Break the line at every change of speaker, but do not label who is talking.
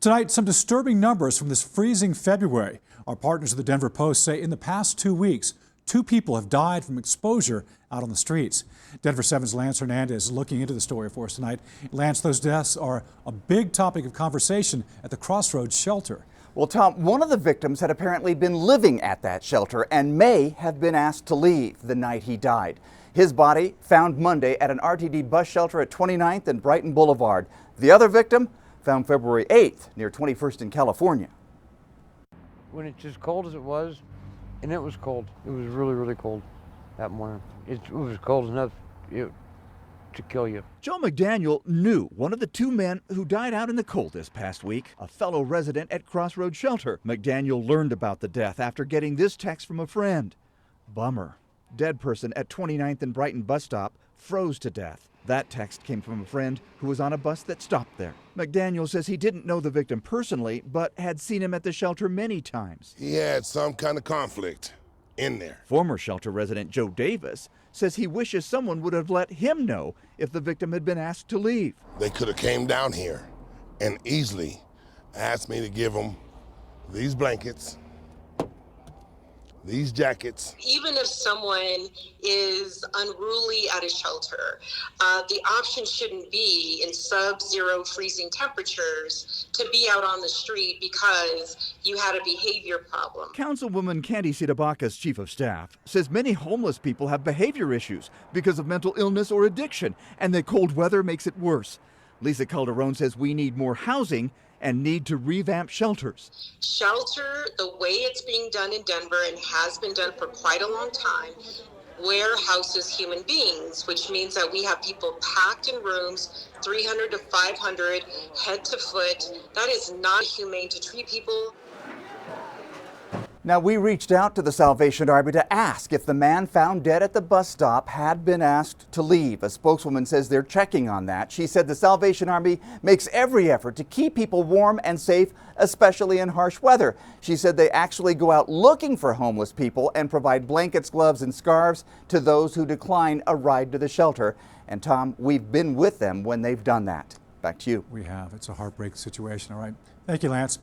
Tonight, some disturbing numbers from this freezing February. Our partners at the Denver Post say in the past 2 weeks, 2 people have died from exposure out on the streets. Denver 7's Lance Hernandez is looking into the story for us tonight. Lance, those deaths are a big topic of conversation at the Crossroads shelter.
Well, Tom, one of the victims had apparently been living at that shelter and may have been asked to leave the night he died. His body found Monday at an RTD bus shelter at 29th and Brighton Boulevard. The other victim found February 8th near 21st in California.
When it's as cold as it was, and it was cold. It was really, really cold that morning. It was cold enough to kill you.
Joe McDaniel knew one of the 2 men who died out in the cold this past week, a fellow resident at Crossroads Shelter. McDaniel learned about the death after getting this text from a friend. Bummer. Dead person at 29th and Brighton bus stop froze to death. That text came from a friend who was on a bus that stopped there. McDaniel says he didn't know the victim personally, but had seen him at the shelter many times.
He had some kind of conflict in there.
Former shelter resident Joe Davis says he wishes someone would have let him know if the victim had been asked to leave.
They could have came down here and easily asked me to give them these blankets, these jackets.
Even if someone is unruly at a shelter, the option shouldn't be in sub-zero freezing temperatures to be out on the street because you had a behavior problem.
Councilwoman Candy Sidabaka's chief of staff says many homeless people have behavior issues because of mental illness or addiction, and the cold weather makes it worse. Lisa Calderon says we need more housing and need to revamp shelters.
Shelter, the way it's being done in Denver and has been done for quite a long time, warehouses human beings, which means that we have people packed in rooms, 300 to 500, head to foot. That is not humane to treat people.
Now, we reached out to the Salvation Army to ask if the man found dead at the bus stop had been asked to leave. A spokeswoman says they're checking on that. She said the Salvation Army makes every effort to keep people warm and safe, especially in harsh weather. She said they actually go out looking for homeless people and provide blankets, gloves, and scarves to those who decline a ride to the shelter. And Tom, we've been with them when they've done that. Back to you.
We have. It's a heartbreaking situation. All right. Thank you, Lance.